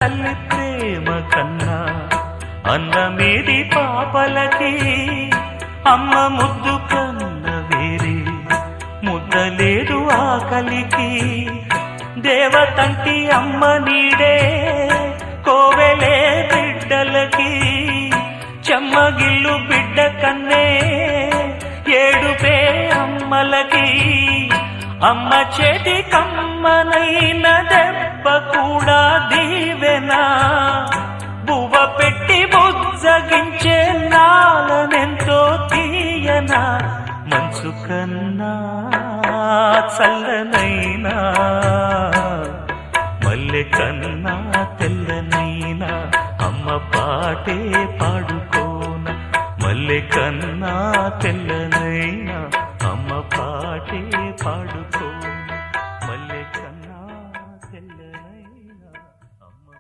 తల్లి ప్రేమ కన్నా అన్నమేది పాపలకి, అమ్మ ముద్దు కన్న వేరే ముద్దలేదు ఆకలికి. దేవతంటి అమ్మ నీడే కోవెలే బిడ్డలకి, చెమ్మగిల్లు బిడ్డ కన్నే ఏడుపే అమ్మలకి. అమ్మ చేతి కమ్మనైన దెబ్బ కూడా దీవెనా, బువ్వ పెట్టి బుజ్జగించే నాలనెంతో తీయనా. మనసు కన్నా చల్లనైనా మల్లె కన్నా తెల్లనైనా అమ్మ పాటే పాడుకోన. మల్లె కన్నా తెల్ల